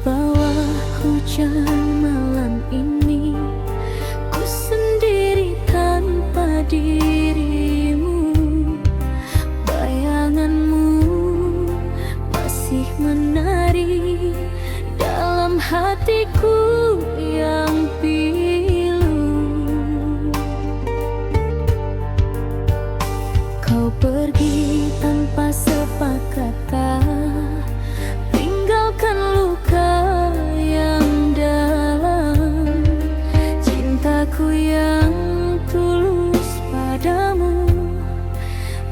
bawah hujan malam ini, ku sendiri tanpa dirimu. Bayanganmu masih menari dalam hatiku yang pilu. Kau pergi tanpa sepakata, tinggalkan luka yang dalam. Cintaku yang tulus padamu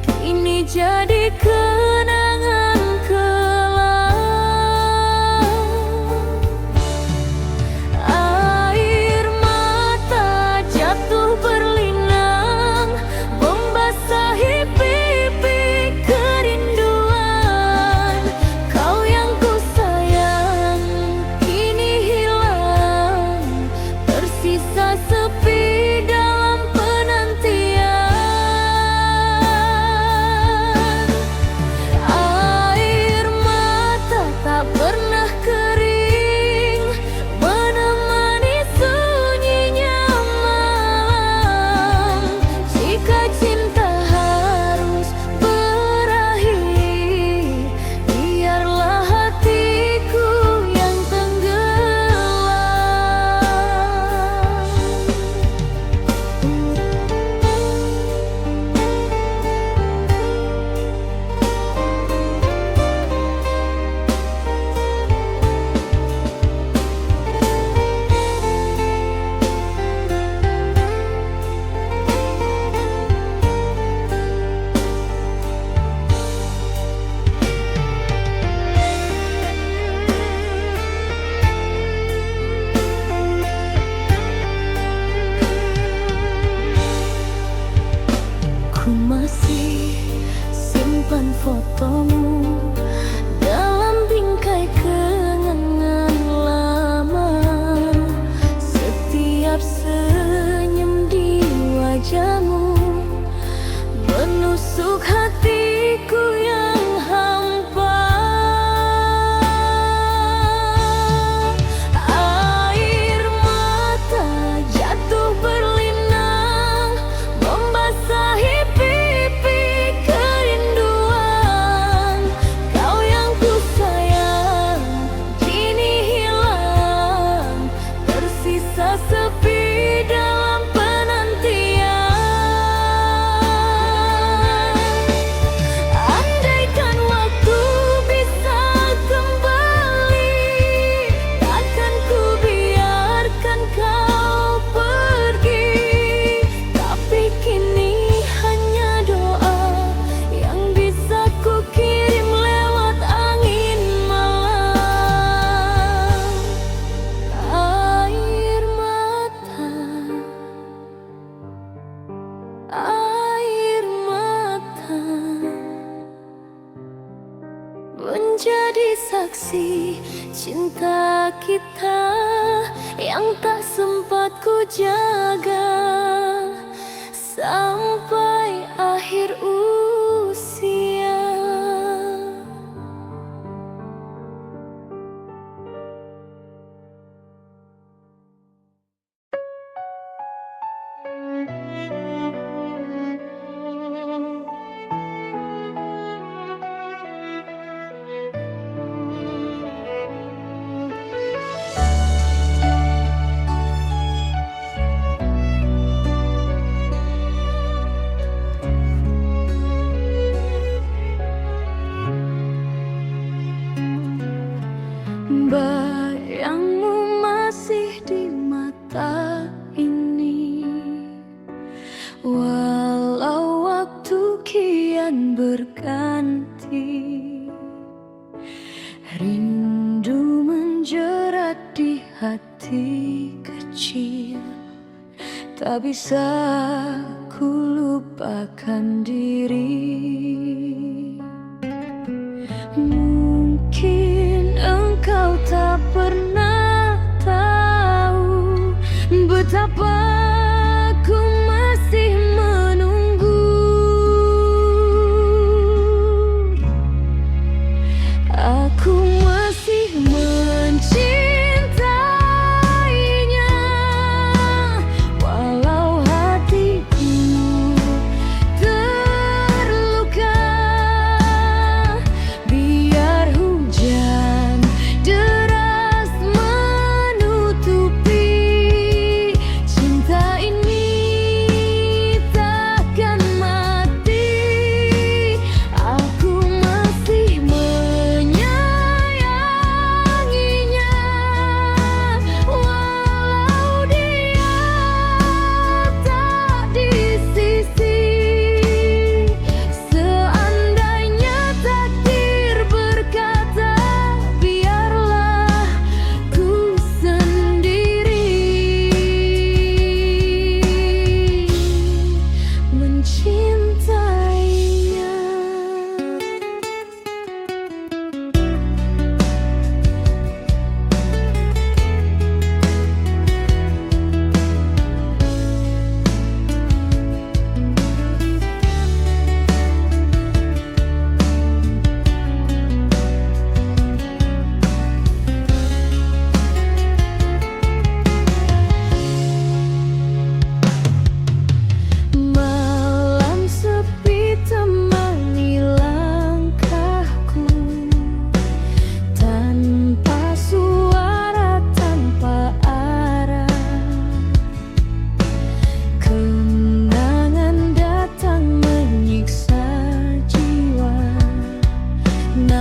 kini jadi kenangan kelam. Air mata jatuh berlinang, membasahi pipi kerinduan. Kau yang ku sayang kini hilang, tersisa sepi dalam penantian. Air mata tak pernah kering, menemani sunyinya malam. Jika cinta harus berakhir, biarlah hatiku yang tenggelam. Ku masih simpan fotomu dalam bingkai kenangan lama. Setiap senyum di wajahmu menusuk hatiku yang hampa. Air mata jatuh berlinang, membasahi pipi kerinduan. Kau yang ku sayang kini hilang, tersisa sepi dalam penantian. Andaikan waktu bisa kembali, takkan ku biarkan kau pergi. Tapi kini hanya doa yang bisa ku kirim lewat angin malam. Air mata, air mata, menjadi saksi cinta kita yang tak sempat ku jaga sampai akhir usia. Bayangmu masih di mata ini, walau waktu kian berganti. Rindu menjerat di hati kecil, tak bisa ku lupakan diri. Mungkin engkau tak pernah tahu betapa ku masih menunggu. Aku masih mencintai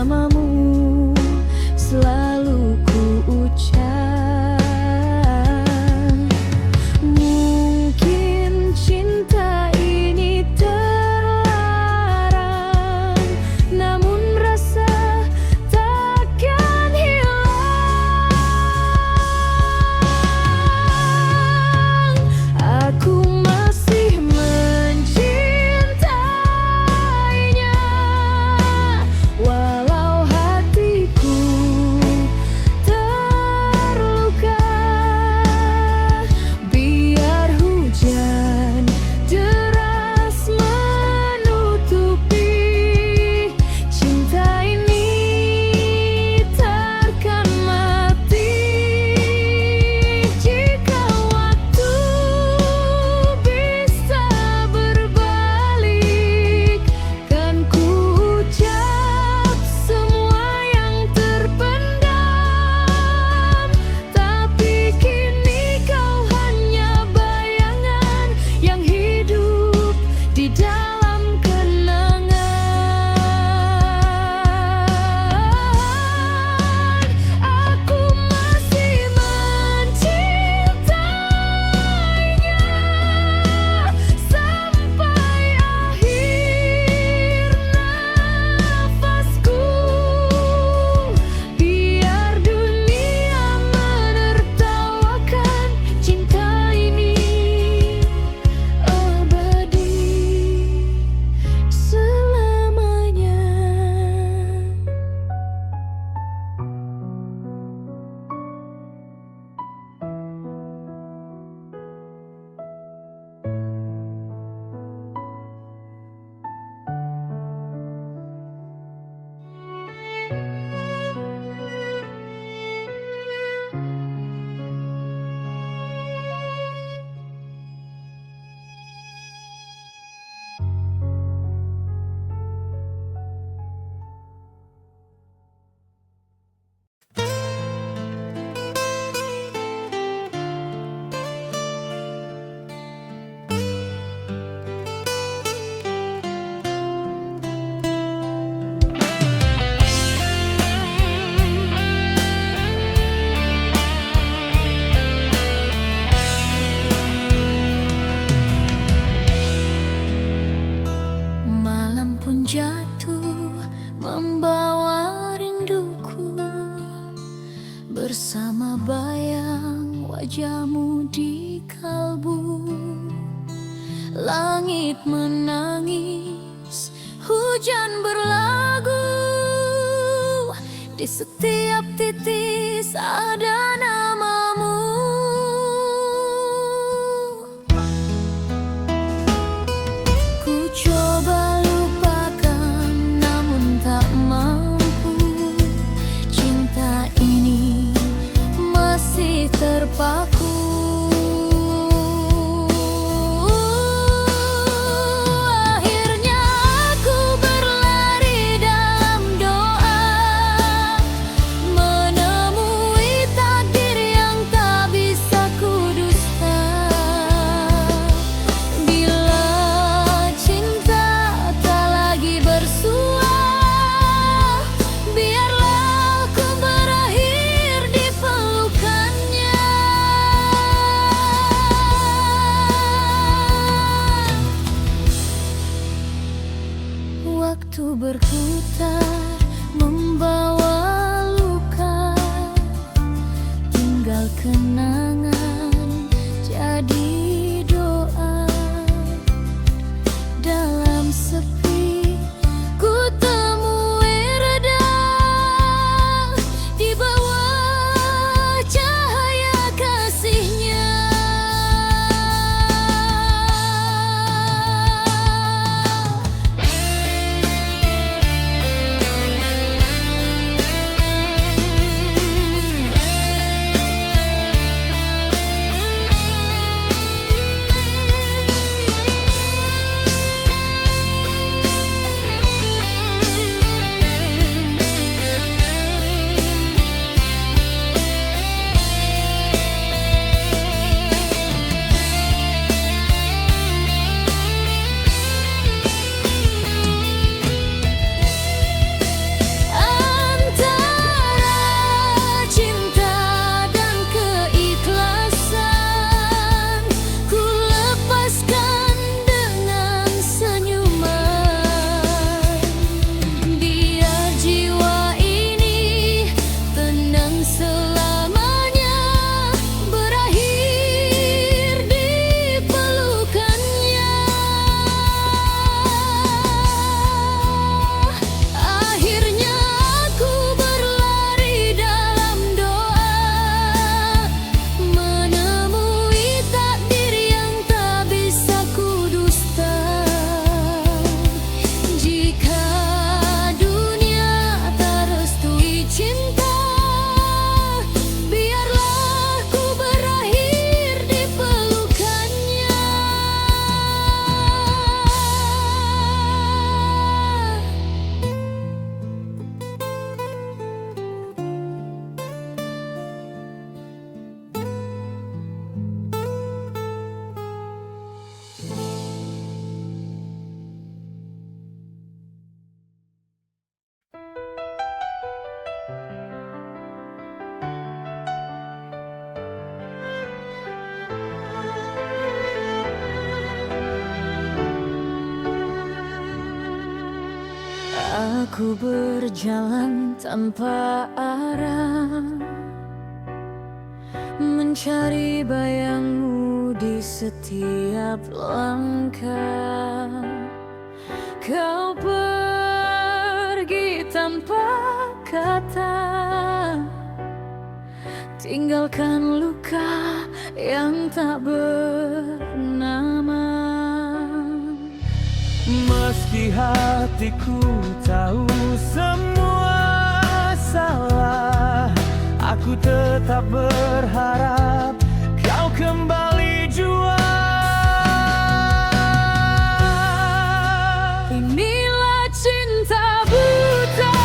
namamu selalu ku ucap. Mungkin cinta ini terlarang, namun rasa takkan hilang. Aku masih mencintainya, walau hatiku terluka. Biar hujan deras menutupi, cinta ini takkan mati. Jika waktu bisa berbalik, kan ku ucap semua yang terpendam. Tapi kini kau hanya bayangan yang hidup di dalam kenangan. Aku masih mencintainya sampai akhir nafasku. Biar dunia menertawakan, cinta ini abadi selamanya. Malam pun jatuh membawa rinduku, bersama bayang wajahmu di kalbu. Langit menangis, hujan berlagu, di setiap titis ada namamu. Ku coba lupakan namun tak mampu, cinta ini masih terpaku. Akhirnya aku berlari dalam doa, menemui takdir yang tak Aku berjalan tanpa arah, mencari bayangmu di setiap langkah. Kau pergi tanpa kata, tinggalkan luka yang tak bernama. Meski hatiku tahu semua salah, aku tetap berharap kau kembali jua. Inilah cinta buta,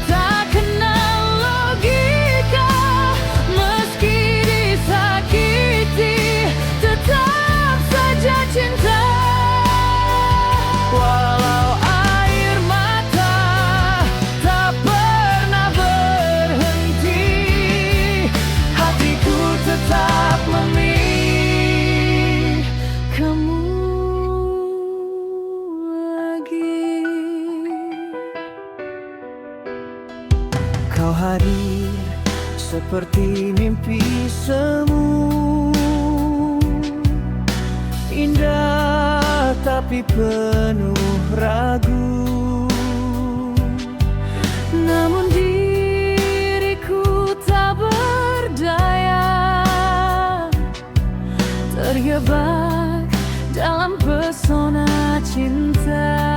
tak kenal logika. Meski disakiti, tetap saja cinta. Walau air mata tak pernah berhenti, hatiku tetap memilih Kamu lagi. kau hadir seperti mimpi semu, indah tapi penuh ragu. Namun diriku tak berdaya, terjebak dalam pesona cinta.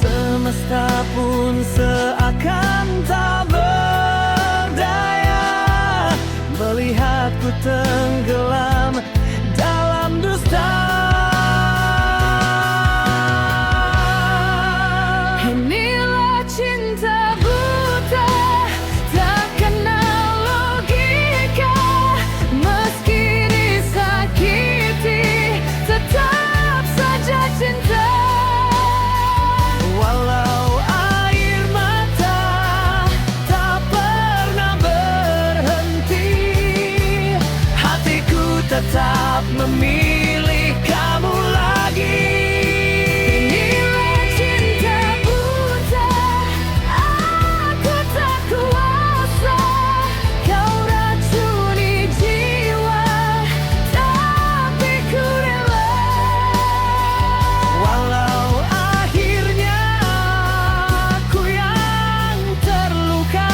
Semesta pun seakan tak berdaya melihatku tenggelam dalam dusta. Inilah cinta buta, tak kenal logika. Meski disakiti, tetap saja cinta. Walau air mata tak pernah berhenti, hatiku tetap memilih kamu lagi. Inilah cinta buta, aku tak kuasa. Kau racuni jiwa, tapi ku rela. Walau akhirnya aku yang terluka,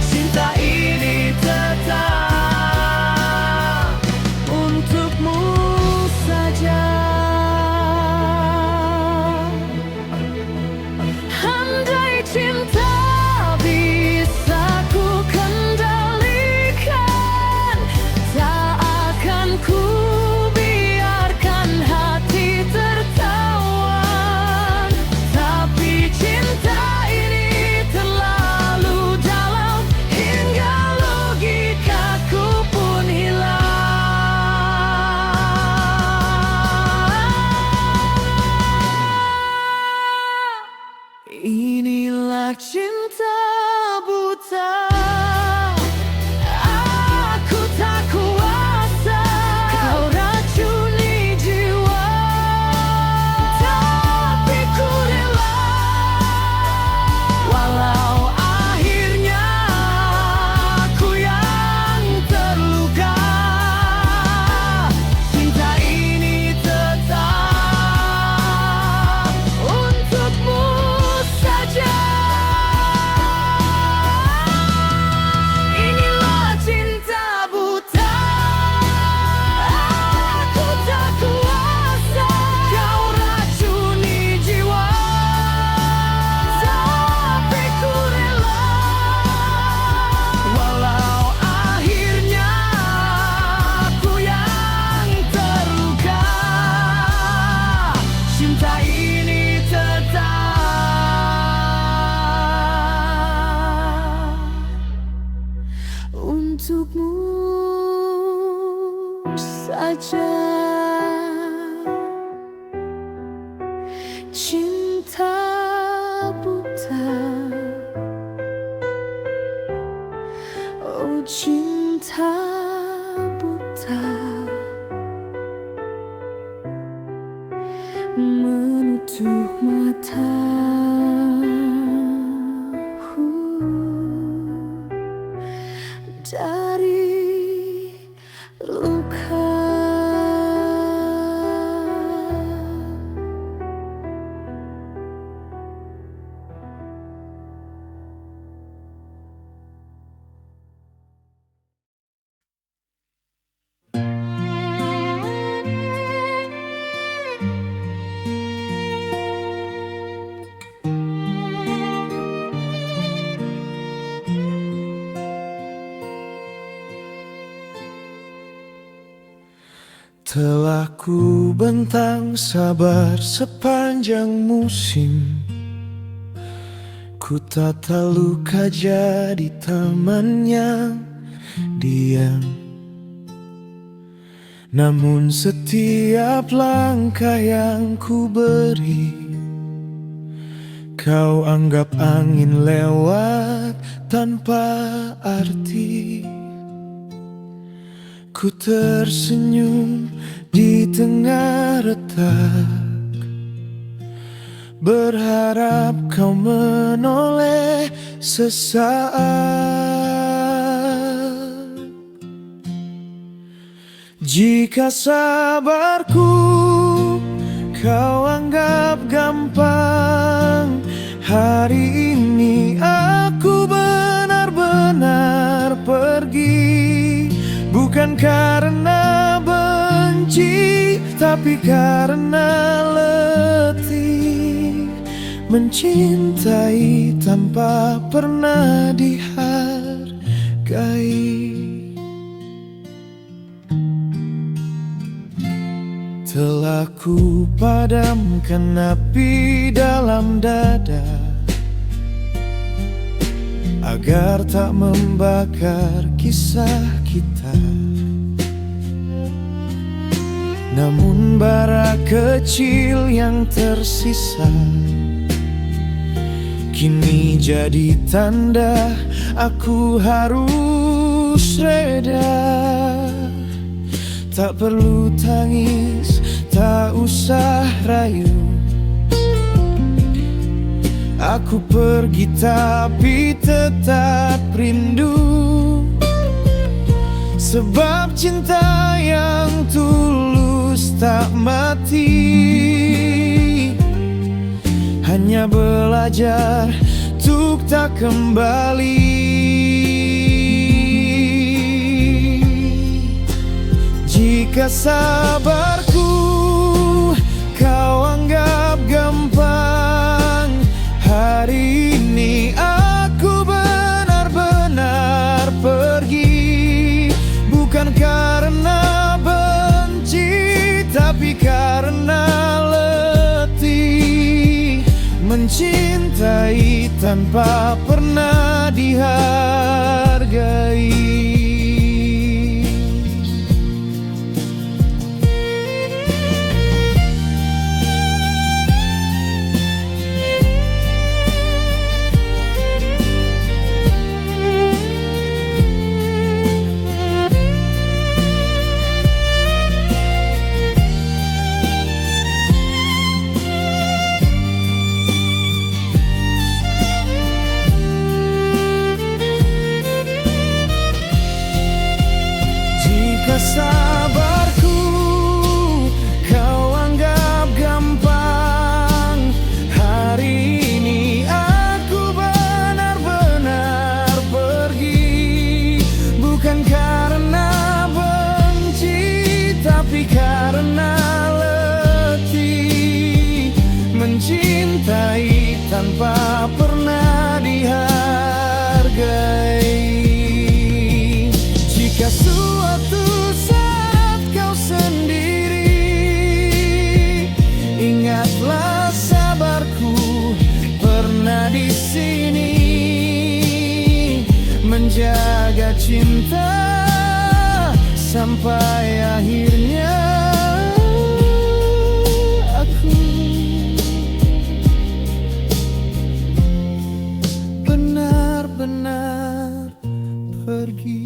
cinta ini tetap untukmu saja. Andai cinta bisa ku kendalikan, tak akan ku biarkan hati tertawan. Tapi cinta ini terlalu dalam, hingga logikaku pun hilang. Inilah cinta buta, Aku tak kuasa. Kau racuni jiwa, tapi ku rela. walau akhirnya aku yang terluka, cinta ini tetap Untukmu saja. Inilah cinta buta, aku tak kuasa. Kau racuni jiwa, tapi ku rela. walau akhirnya aku yang terluka, cinta ini tetap Untukmu saja. Cinta buta, oh cinta buta, menunggu Telah ku bentang sabar sepanjang musim, ku tata luka jadi teman yang diam. Namun setiap langkah yang ku beri, kau anggap angin lewat tanpa arti. Ku tersenyum di tengah retak, berharap kau menoleh sesaat. Jika sabarku kau anggap gampang, hari ini aku benar-benar pergi. Bukan karena benci, tapi karena letih mencintai tanpa pernah dihargai. Telah ku padamkan api dalam dada agar tak membakar kisah kita. Namun bara kecil yang tersisa kini jadi tanda aku harus reda. Tak perlu tangis, tak usah rayu. Aku pergi tapi tetap rindu, sebab cinta yang tulus tak mati. Hanya belajar untuk tak kembali. Jika sabarku kau anggap gampang, hari ini aku benar-benar pergi. Bukan karena benci, tapi karena letih mencintai tanpa pernah dihargai. Sabarku kau anggap gampang, hari ini aku benar-benar pergi. Bukan karena benci, tapi karena letih mencintai tanpa pernah dihargai. Jika suatu ingatlah sabarku pernah di sini menjaga cinta sampai akhirnya aku benar-benar pergi.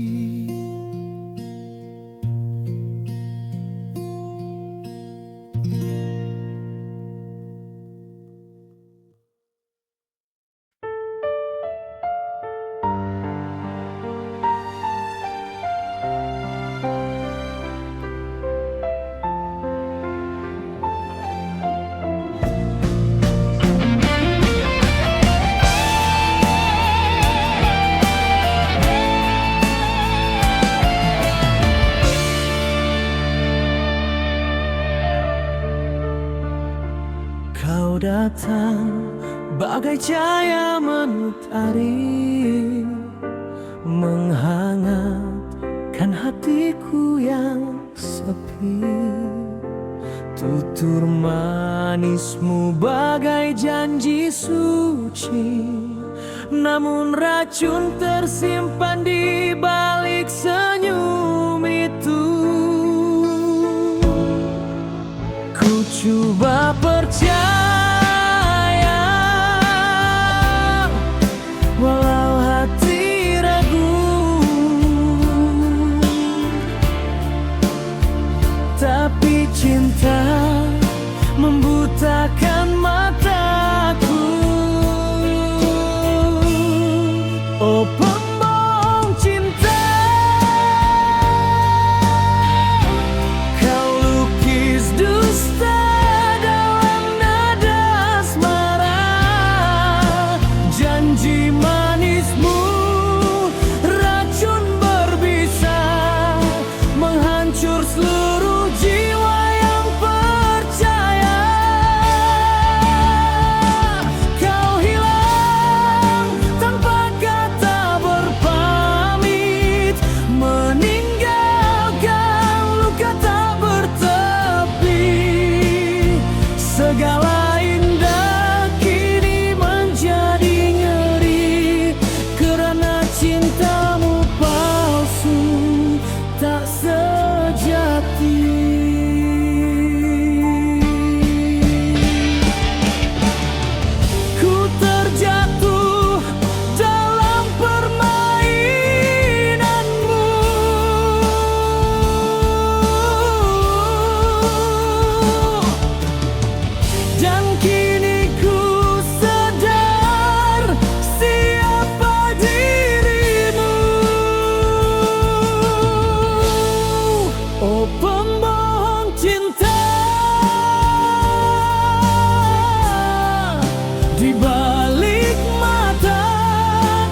Kau datang bagai cahaya mentari, menghangatkan hatiku yang sepi. Tutur manismu bagai janji suci, namun racun tersimpan di balik senyum itu. Ku coba percaya, walau hati ragu, tapi cinta membutakan mataku. Oh pembohong cinta, kau lukis dusta dalam nada asmara. Janji manismu racun berbisa, menghancur seluruh jiwa yang percaya. Kau hilang tanpa kata berpamit, meninggalkan luka tak bertepi. Segala indah kini menjadi ngeri, kerana cintamu palsu, tak sejati. Ku terjatuh dalam permainanmu, dan kini ku sadar siapa dirimu. Oh pembohong cinta, di balik mata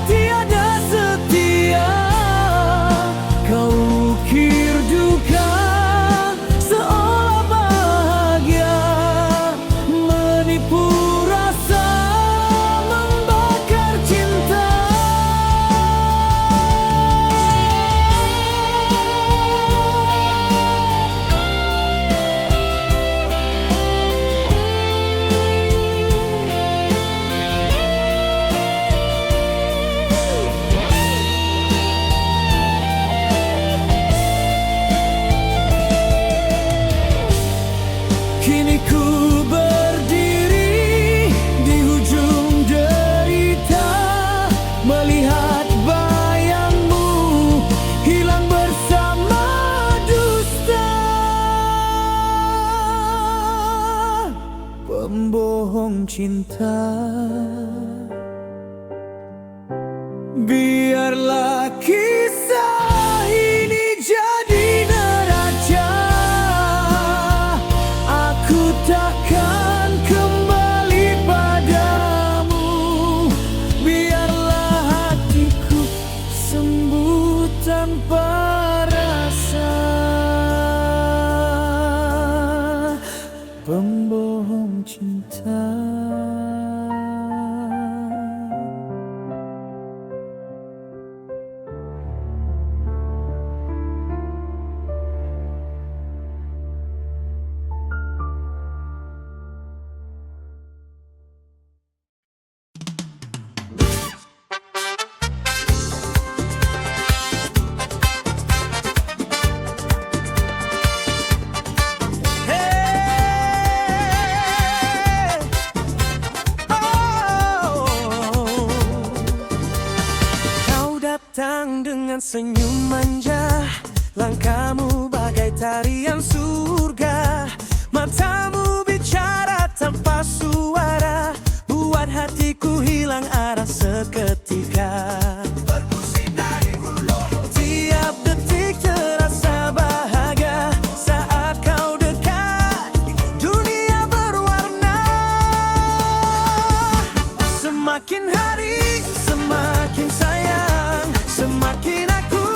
tiada setia. Kau ukir duka seolah bahagia, menipu rasa, membakar cinta. Kini ku berdiri di hujung derita, melihat bayangmu hilang bersama dusta. Pembohong cinta, biarlah kisah ini jadi neraca. Aku takkan kembali padamu, biarlah hatiku sembuh tanpa rasa. Pembohong cinta. Datang dengan senyum manja, langkahmu bagai tarian surga. Matamu bicara tanpa suara, buat hatiku hilang arah seketika. Tiap detik terasa bahagia saat kau dekat, dunia berwarna. Semakin hari semakin sayang, semakin aku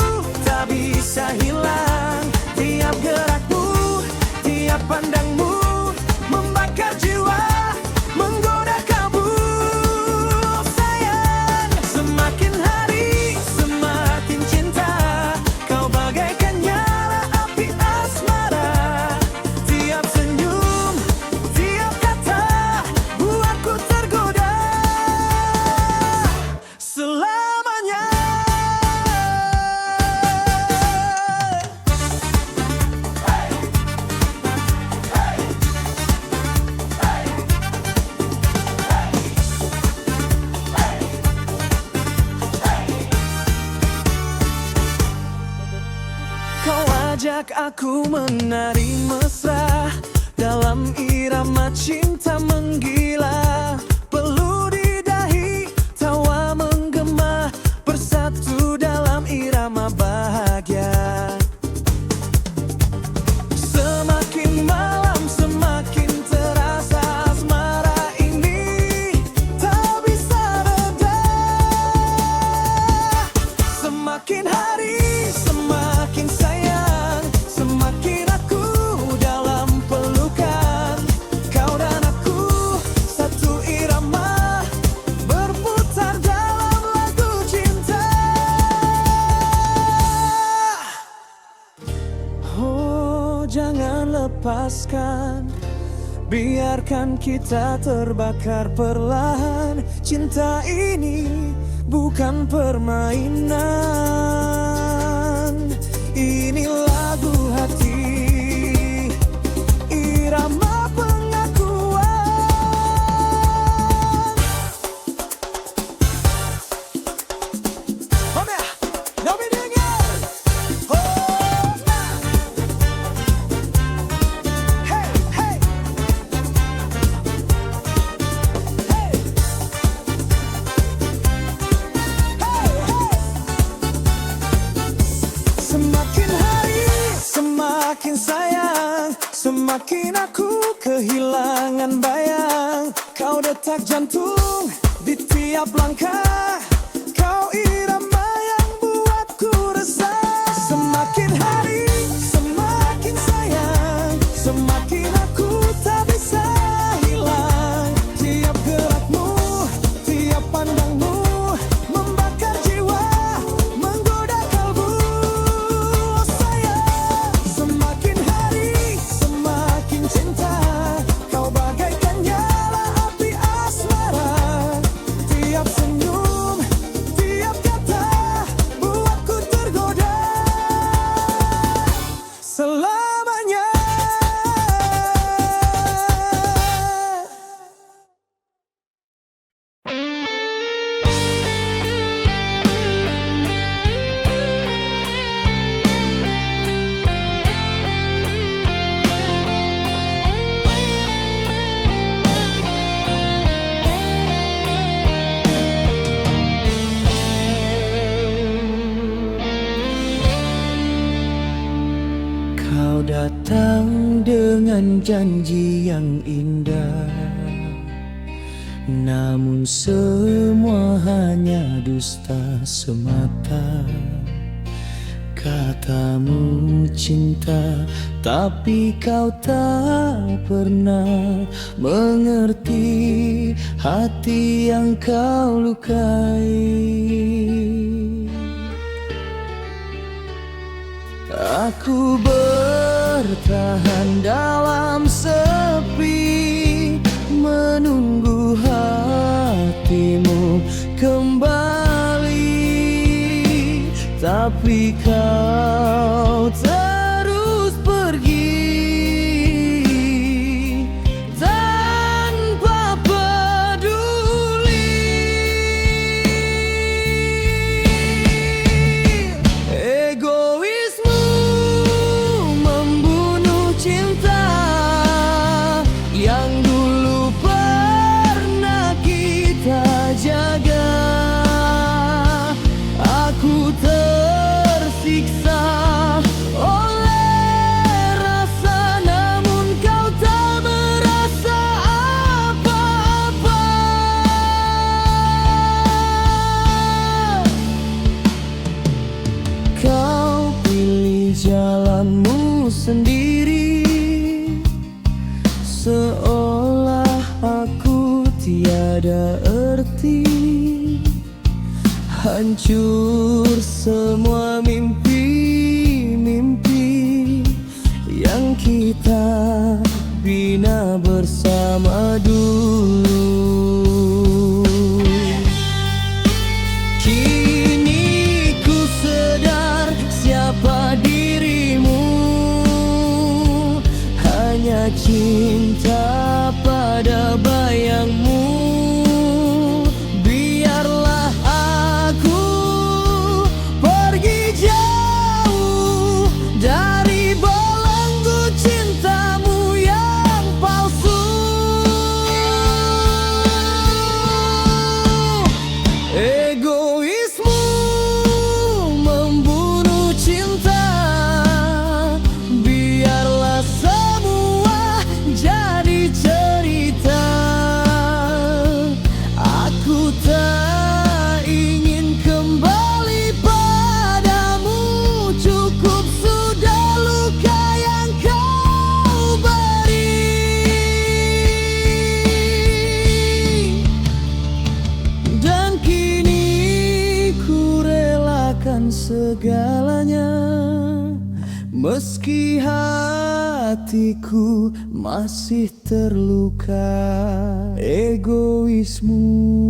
tak bisa hilang. Tiap gerakmu, tiap pandangmu membakar jiwa, menggoda kalbu. Sayang, semakin hari semakin cinta, kau bagaikan nyala api asmara. Tiap senyum Ajak aku menari mesra dalam irama cinta menggila. Peluk di dahi, tawa menggema, bersatu dalam irama bahagia. Semakin malam semakin terasa asmara ini tak bisa reda. Semakin hari semakin sayang, semakin aku dalam pelukan. Kau dan aku satu irama, berputar dalam lagu cinta. Oh, jangan lepaskan, biarkan kita terbakar perlahan. Cinta ini bukan permainan. Ini lagu hati, irama pengakuan. Om ya, Nomi dengar. Oh, nah. Hey, hey. Hey. Semakin hari semakin sayang, semakin aku kehilangan bayang. Kau detak jantung di tiap langkah, kau irama yang buatku resah. Semakin hari semakin sayang, semakin aku tak bisa hilang. Tiap gerakmu, tiap pandangmu membakar jiwa, menggoda kalbu. Sayang, semakin hari semakin cinta, kau bagaikan nyala api asmara. Tiap senyum, tiap kata buatku tergoda selamanya. Kau datang dengan janji yang indah, namun semua hanya dusta semata. Katamu cinta, tapi kau tak pernah mengerti hati yang kau lukai. Aku bertahan dalam sepi, menunggu hatimu kembali. Tapi kau terus pergi tanpa peduli. Egoismu membunuh cinta yang dulu pernah kita jaga. Aku tersiksa oleh rasa, namun kau tak merasa apa-apa. Kau pilih jalanmu sendiri, seolah aku tiada arti. Hancur semua mimpi-mimpi yang kita bina bersama dulu. Kini ku sadar siapa dirimu, hanya cinta pada bayangmu. Biarlah aku pergi jauh dari Meski hatiku masih terluka egoismu.